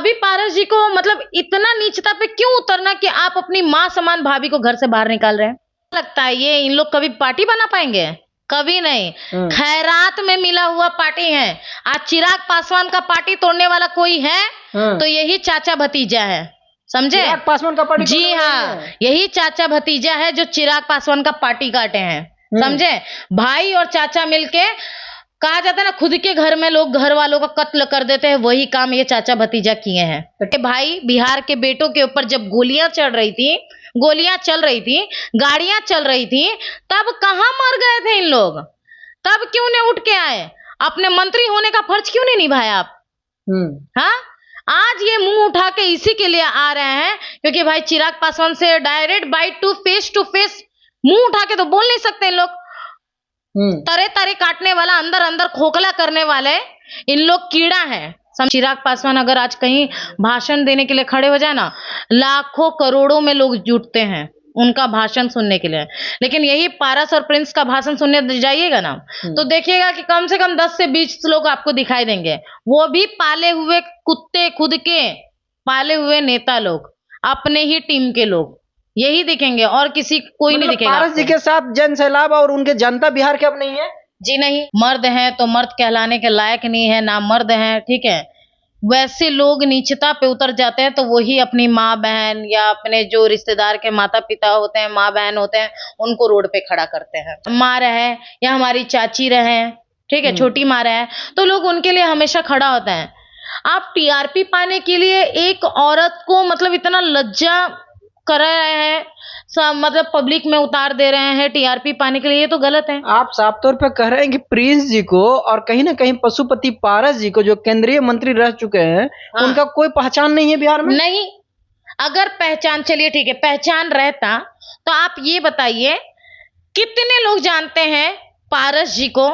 अभी पारस जी को मतलब इतना नीचता पे क्यों उतरना कि आप अपनी माँ समान भाभी को घर से बाहर निकाल रहे हैं? लगता है ये इन लोग कभी पार्टी बना पाएंगे? कभी नहीं। खैरात में मिला हुआ पार्टी है। आज चिराग पासवान का पार्टी तोड़ने वाला कोई है तो यही चाचा भतीजा है, समझे? चिराग पासवान का पार्टी जी हाँ, यही चाचा भतीजा है जो चिराग पासवान का पार्टी काटे हैं, समझे? भाई और चाचा मिलके, कहा जाता है ना, खुद के घर में लोग घर वालों का कत्ल कर देते हैं, वही काम ये चाचा भतीजा किए हैं। भाई बिहार के बेटों के ऊपर जब गोलियां चल रही थी, गाड़ियां चल रही थी, तब कहां मर गए थे इन लोग? तब क्यों नहीं उठ के आए? अपने मंत्री होने का फर्ज क्यों नहीं निभाया आप? हाँ, आज ये मुंह उठा के इसी के लिए आ रहे हैं क्योंकि भाई चिराग पासवान से डायरेक्ट बाइट टू फेस मुंह उठा के तो बोल नहीं सकते इन लोग। तरे तरे काटने वाला, अंदर अंदर खोखला करने वाले इन लोग कीड़ा है। चिराग पासवान अगर आज कहीं भाषण देने के लिए खड़े हो जाए ना, लाखों करोड़ों में लोग जुटते हैं उनका भाषण सुनने के लिए। लेकिन यही पारस और प्रिंस का भाषण सुनने जाइएगा ना तो देखिएगा कि कम से कम 10 से 20 लोग आपको दिखाई देंगे, वो भी पाले हुए कुत्ते, खुद के पाले हुए नेता लोग, अपने ही टीम के लोग, यही दिखेंगे और किसी कोई नहीं दिखेगा। पारस जी के साथ जन सैलाब और उनके जनता बिहार के अब नहीं है जी, नहीं। मर्द हैं तो मर्द कहलाने के लायक नहीं है, ना मर्द हैं, ठीक है? वैसे लोग नीचता पे उतर जाते हैं तो वही अपनी माँ बहन या अपने जो रिश्तेदार के माता पिता होते हैं, माँ बहन होते हैं, उनको रोड पे खड़ा करते हैं। माँ रहे या हमारी चाची रहे, ठीक है, छोटी माँ रहे, तो लोग उनके लिए हमेशा खड़ा होता है। आप टीआरपी पाने के लिए एक औरत को मतलब इतना लज्जा कर रहे हैं, मतलब पब्लिक में उतार दे रहे हैं टीआरपी पाने के लिए, ये तो गलत है। आप साफ तौर पे कह रहे हैं कि प्रिंस जी को और कहीं ना कहीं पशुपति पारस जी को, जो केंद्रीय मंत्री रह चुके हैं, उनका कोई पहचान नहीं है बिहार में? नहीं, अगर पहचान, चलिए ठीक है, पहचान रहता तो आप ये बताइए कितने लोग जानते हैं पारस जी को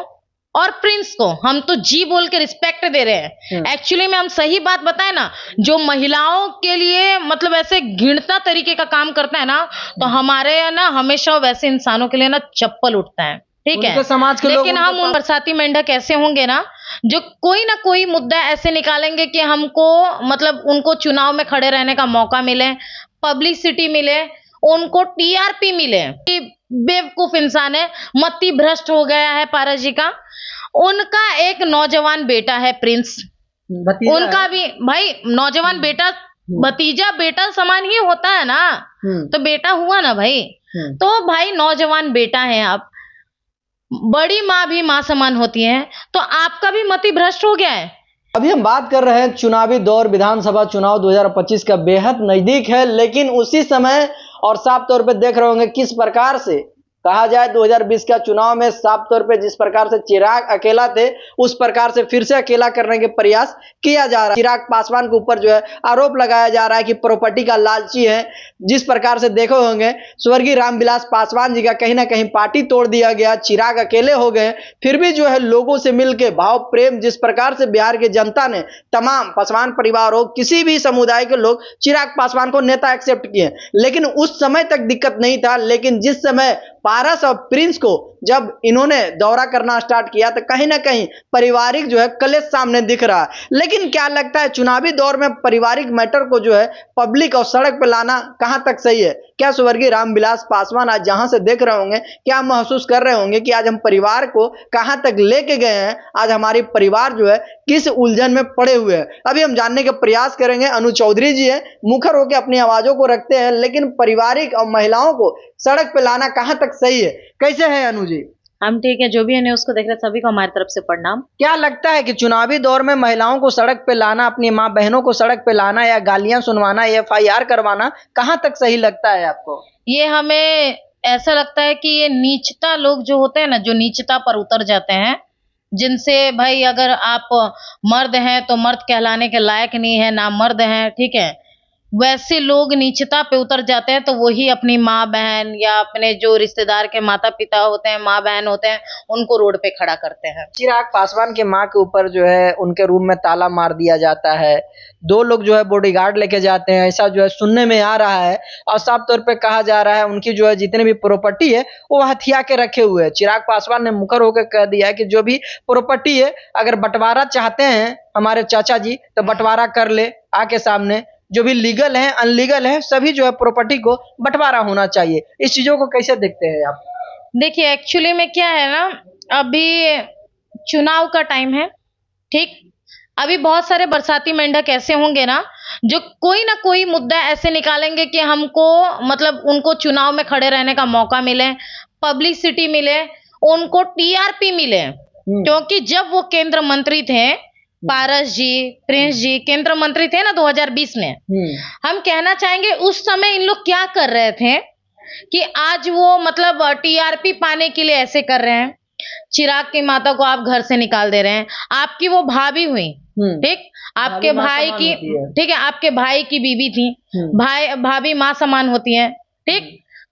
और प्रिंस को? हम तो जी बोल के रिस्पेक्ट दे रहे हैं। एक्चुअली में हम सही बात बताए ना, जो महिलाओं के लिए मतलब ऐसे घृणता तरीके का काम करता है ना, तो हमारे ना हमेशा वैसे इंसानों के लिए ना चप्पल उठता है, ठीक है? समाज के लेकिन हम उन बरसाती मेंढक ऐसे होंगे ना जो कोई ना कोई मुद्दा ऐसे निकालेंगे कि हमको मतलब उनको चुनाव में खड़े रहने का मौका मिले, पब्लिसिटी मिले, उनको टीआरपी मिले। बेवकूफ इंसान है, मति भ्रष्ट हो गया है पारस जी का। उनका एक नौजवान बेटा है प्रिंस, उनका भी भाई नौजवान बेटा, भतीजा बेटा समान ही होता है ना, तो बेटा हुआ ना भाई। तो भाई नौजवान बेटा है आप, बड़ी माँ भी माँ समान होती है, तो आपका भी मति भ्रष्ट हो गया है। अभी हम बात कर रहे हैं चुनावी दौर, विधानसभा चुनाव 2025 का बेहद नजदीक है, लेकिन उसी समय और साफ तौर पे देख रहे होंगे किस प्रकार से कहा जाए 2020 का चुनाव में साफ तौर पे जिस प्रकार से चिराग अकेला थे, उस प्रकार से फिर से अकेला करने के प्रयास किया जा रहा है। चिराग पासवान के ऊपर जो है आरोप लगाया जा रहा है कि प्रॉपर्टी का लालची है। जिस प्रकार से देखे होंगे स्वर्गीय रामविलास पासवान जी का कहीं ना कहीं पार्टी तोड़ दिया गया, चिराग अकेले हो गए, फिर भी जो है लोगों से मिलकर भाव प्रेम, जिस प्रकार से बिहार की जनता ने, तमाम पासवान परिवार हो, किसी भी समुदाय के लोग चिराग पासवान को नेता एक्सेप्ट किए, लेकिन उस समय तक दिक्कत नहीं था। लेकिन जिस समय पारस और प्रिंस को जब इन्होंने दौरा करना स्टार्ट किया तो कहीं ना कहीं पारिवारिक जो है कलेश सामने दिख रहा है। लेकिन क्या लगता है चुनावी दौर में पारिवारिक मैटर को जो है पब्लिक और सड़क पर लाना कहां तक सही है? क्या स्वर्गीय रामविलास पासवान आज जहां से देख रहे होंगे, क्या महसूस कर रहे होंगे कि आज हम परिवार को कहां तक लेके गए हैं? आज हमारी परिवार जो है किस उलझन में पड़े हुए हैं, अभी हम जानने के प्रयास करेंगे। अनु चौधरी जी है, मुखर होकर अपनी आवाजों को रखते हैं, लेकिन पारिवारिक और महिलाओं को सड़क पे लाना कहां तक सही है? कैसे है अनु जी? हम ठीक है, जो भी है न्यूज़ को देख रहे सभी को हमारी तरफ से प्रणाम। क्या लगता है कि चुनावी दौर में महिलाओं को सड़क पे लाना, अपनी माँ बहनों को सड़क पे लाना या गालियां सुनवाना या FIR करवाना कहां तक सही लगता है आपको? ये हमें ऐसा लगता है कि ये नीचता लोग जो होते हैं ना, जो नीचता पर उतर जाते हैं, जिनसे भाई अगर आप मर्द हैं तो मर्द कहलाने के लायक नहीं है, ना मर्द हैं, ठीक है? वैसे लोग नीचता पे उतर जाते हैं तो वही अपनी माँ बहन या अपने जो रिश्तेदार के माता पिता होते हैं, माँ बहन होते हैं, उनको रोड पे खड़ा करते हैं। चिराग पासवान के माँ के ऊपर जो है उनके रूम में ताला मार दिया जाता है, 2 लोग जो है बॉडीगार्ड लेके जाते हैं, ऐसा जो है सुनने में आ रहा है। और साफ तौर पे कहा जा रहा है उनकी जो है जितने भी प्रॉपर्टी है वो हथिया के रखे हुए हैं। चिराग पासवान ने मुखर होकर कह दिया है कि जो भी प्रॉपर्टी है अगर बंटवारा चाहते हैं हमारे चाचा जी तो बंटवारा कर ले आके सामने, जो भी लीगल है अनलीगल है सभी जो है प्रॉपर्टी को बंटवारा होना चाहिए। इस चीजों को कैसे देखते हैं आप? देखिए एक्चुअली में क्या है ना, अभी चुनाव का टाइम है, ठीक। अभी बहुत सारे बरसाती मेंढक ऐसे होंगे ना जो कोई ना कोई मुद्दा ऐसे निकालेंगे कि हमको मतलब उनको चुनाव में खड़े रहने का मौका मिले, पब्लिसिटी मिले, उनको टीआरपी मिले। क्योंकि जब वो केंद्र मंत्री थे, पारस जी, प्रिंस जी केंद्र मंत्री थे ना 2020 में, हम कहना चाहेंगे उस समय इन लोग क्या कर रहे थे कि आज वो मतलब टीआरपी पाने के लिए ऐसे कर रहे हैं। चिराग की माता को आप घर से निकाल दे रहे हैं, आपकी वो भाभी हुई, ठीक, आपके भाई की, ठीक है, आपके भाई की बीवी थी, भाभी माँ समान होती है, ठीक।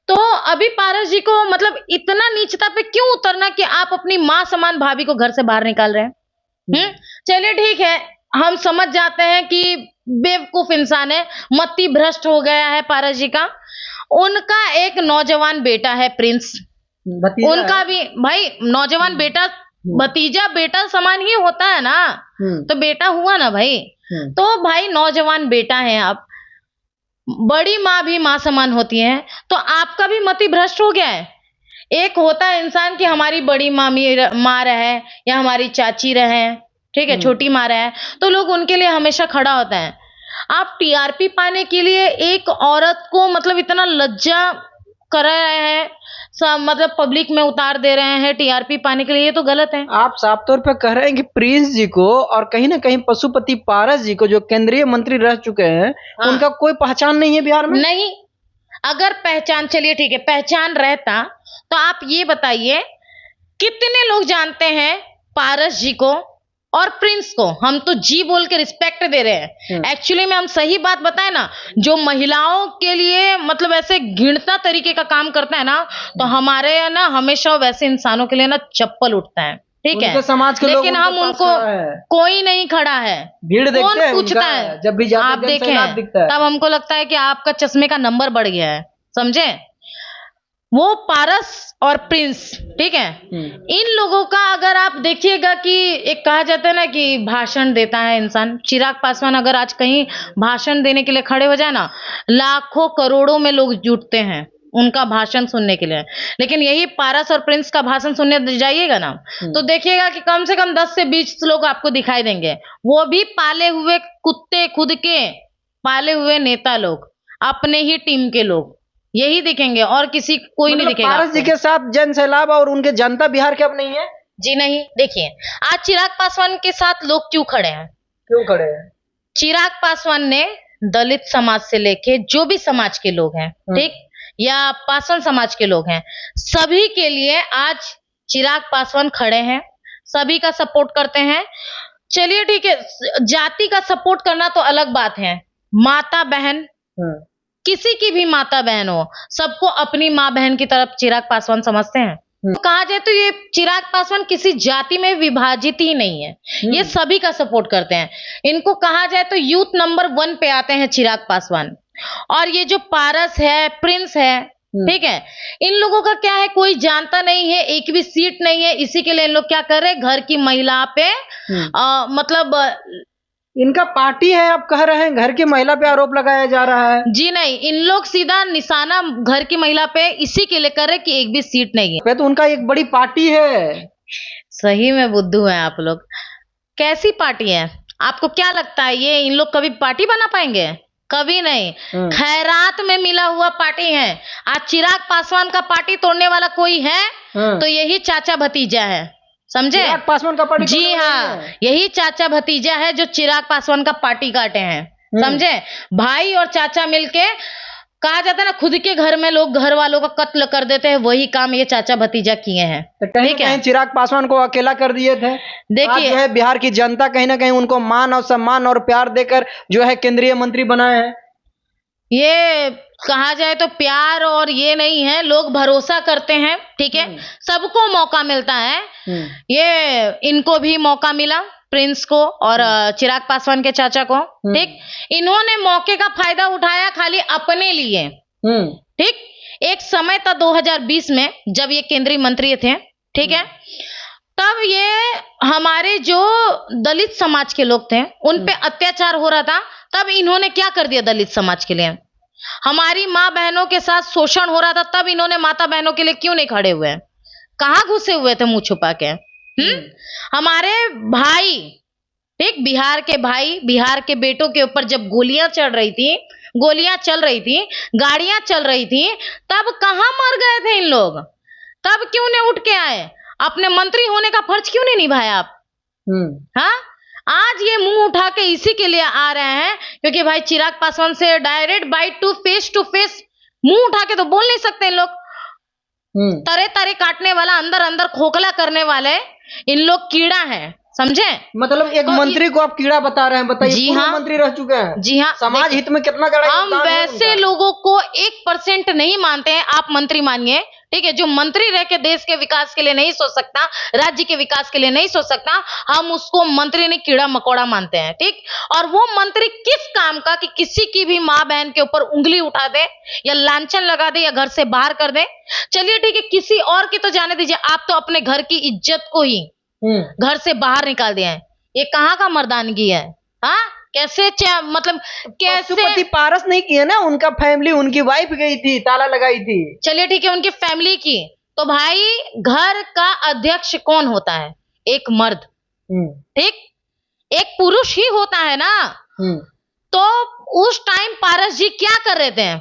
तो अभी पारस जी को मतलब इतना नीचता पे क्यों उतरना कि आप अपनी माँ समान भाभी को घर से बाहर निकाल रहे हैं? चलिए ठीक है, हम समझ जाते हैं कि बेवकूफ इंसान है, मति भ्रष्ट हो गया है पारस जी का। उनका एक नौजवान बेटा है प्रिंस, उनका भी भाई नौजवान बेटा, भतीजा बेटा समान ही होता है ना, तो बेटा हुआ ना भाई। तो भाई नौजवान बेटा है आप, बड़ी माँ भी माँ समान होती है, तो आपका भी मति भ्रष्ट हो गया है। एक होता है इंसान कि हमारी बड़ी माँ रहे या हमारी चाची रहे, ठीक है, छोटी माँ रहे, तो लोग उनके लिए हमेशा खड़ा होता है। आप टीआरपी पाने के लिए एक औरत को मतलब इतना लज्जा कर रहे हैं, मतलब पब्लिक में उतार दे रहे हैं टीआरपी पाने के लिए, ये तो गलत है। आप साफ तौर पे कह रहे हैं कि प्रिंस जी को और कहीं ना कहीं पशुपति पारस जी को जो केंद्रीय मंत्री रह चुके हैं, उनका कोई पहचान नहीं है बिहार में? नहीं, अगर पहचान, चलिए ठीक है, पहचान रहता तो आप ये बताइए कितने लोग जानते हैं पारस जी को और प्रिंस को? हम तो जी बोल के रिस्पेक्ट दे रहे हैं। एक्चुअली में हम सही बात बताए ना, जो महिलाओं के लिए मतलब ऐसे घृणता तरीके का काम करता है ना, तो हमारे यहाँ ना हमेशा वैसे इंसानों के लिए ना चप्पल उठता है, ठीक है, समाज के लेकिन हम उनको कोई नहीं खड़ा है, भीड़ कौन पूछता है? जब भी आप देखें तब हमको लगता है कि आपका चश्मे का नंबर बढ़ गया है, समझे? वो पारस और प्रिंस, ठीक है, इन लोगों का अगर आप देखिएगा कि एक कहा जाता है ना कि भाषण देता है इंसान, चिराग पासवान अगर आज कहीं भाषण देने के लिए खड़े हो जाए ना, लाखों करोड़ों में लोग जुटते हैं उनका भाषण सुनने के लिए। लेकिन यही पारस और प्रिंस का भाषण सुनने जाइएगा ना, तो देखिएगा कि कम से कम 10 से 20 लोग आपको दिखाई देंगे, वो भी पाले हुए कुत्ते, खुद के पाले हुए नेता लोग, अपने ही टीम के लोग, यही दिखेंगे और किसी कोई नहीं दिखेगा। पारस जी के साथ जन सैलाब और उनके जनता बिहार के अब नहीं है? जी नहीं, देखिए आज चिराग पासवान के साथ लोग क्यों खड़े हैं? क्यों खड़े हैं? चिराग पासवान ने दलित समाज से लेके जो भी समाज के लोग हैं, ठीक, या पासवान समाज के लोग हैं, सभी के लिए आज चिराग पासवान खड़े हैं, सभी का सपोर्ट करते हैं। चलिए ठीक है, जाति का सपोर्ट करना तो अलग बात है, माता बहन, किसी की भी माता बहन हो, सबको अपनी माँ बहन की तरफ चिराग पासवान समझते हैं। तो कहा जाए तो ये चिराग पासवान किसी जाति में विभाजित ही नहीं है, ये सभी का सपोर्ट करते हैं। इनको कहा जाए तो यूथ नंबर 1 पे आते हैं चिराग पासवान। और ये जो पारस है, प्रिंस है, ठीक है, इन लोगों का क्या है, कोई जानता नहीं है, एक भी सीट नहीं है, इसी के लिए इन लोग क्या कर रहे हैं, घर की महिला पे मतलब इनका पार्टी है, आप कह रहे हैं घर की महिला पे आरोप लगाया जा रहा है। जी नहीं, इन लोग सीधा निशाना घर की महिला पे इसी के लिए कर रहे कि एक भी सीट नहीं है। तो उनका एक बड़ी पार्टी है। सही में बुद्धू है आप लोग। कैसी पार्टी है? आपको क्या लगता है ये इन लोग कभी पार्टी बना पाएंगे? कभी नहीं। खैरात में मिला हुआ पार्टी है। आज चिराग पासवान का पार्टी तोड़ने वाला कोई है तो यही चाचा भतीजा है, समझे? चिराग पासवान का पार्टी? जी हाँ, यही चाचा भतीजा है जो चिराग पासवान का पार्टी काटे हैं, समझे? भाई और चाचा मिलके, कहा जाता है ना, खुद के घर में लोग घर वालों का कत्ल कर देते हैं, वही काम ये चाचा भतीजा किए हैं। तो कहीं चिराग पासवान को अकेला कर दिए थे। देखिए जो है बिहार की जनता कहीं ना कहीं उनको मान और सम्मान और प्यार देकर जो है केंद्रीय मंत्री बनाए हैं। ये कहा जाए तो प्यार और ये नहीं है, लोग भरोसा करते हैं, ठीक है, सबको मौका मिलता है। ये इनको भी मौका मिला, प्रिंस को और चिराग पासवान के चाचा को, ठीक। इन्होंने मौके का फायदा उठाया खाली अपने लिए, ठीक। एक समय था 2020 में जब ये केंद्रीय मंत्री थे, ठीक है, तब ये हमारे जो दलित समाज के लोग थे उन पे अत्याचार हो रहा था, तब इन्होंने क्या कर दिया दलित समाज के लिए। हमारी माँ बहनों के साथ शोषण हो रहा था, तब इन्होंने माता बहनों के लिए क्यों नहीं खड़े हुए, कहाँ घुसे हुए थे मुंह छुपा के। हमारे भाई, ठीक, बिहार के भाई, बिहार के बेटों के ऊपर जब गोलियां चल रही थी, गाड़ियां चल रही थी, तब कहाँ मर गए थे इन लोग, तब क्यों नहीं उठ के आए, अपने मंत्री होने का फर्ज क्यों नहीं निभाया आप। हाँ, आज ये मुंह उठा के इसी के लिए आ रहे हैं क्योंकि भाई चिराग पासवान से डायरेक्ट बाइट टू फेस मुंह उठा के तो बोल नहीं सकते इन लोग। तरे तरे काटने वाला, अंदर अंदर खोखला करने वाले इन लोग कीड़ा है, समझे। मतलब एक मंत्री को आप कीड़ा बता रहे हैं, बताइए। जी हाँ, मंत्री रह चुके हैं। जी हाँ, समाज हित में कितना बड़ा हम वैसे लोगों को 1% नहीं मानते हैं, आप मंत्री मानिए, ठीक है। जो मंत्री रह के देश के विकास के लिए नहीं सोच सकता, राज्य के विकास के लिए नहीं सोच सकता, हम उसको मंत्री नहीं कीड़ा मकोड़ा मानते हैं, ठीक। और वो मंत्री किस काम का कि किसी की भी माँ बहन के ऊपर उंगली उठा दे या लांछन लगा दे या घर से बाहर कर दे। चलिए ठीक है, किसी और की तो जाने दीजिए, आप तो अपने घर की इज्जत को ही घर से बाहर निकाल दिया है। ये कहाँ का मर्दानगी है। हाँ, कैसे मतलब कैसे पशुपति पारस नहीं किए ना, उनका फैमिली, उनकी वाइफ गई थी, ताला लगाई थी। चलिए ठीक है, उनकी फैमिली की, तो भाई घर का अध्यक्ष कौन होता है, एक मर्द, ठीक, एक पुरुष ही होता है ना। तो उस टाइम पारस जी क्या कर रहे थे,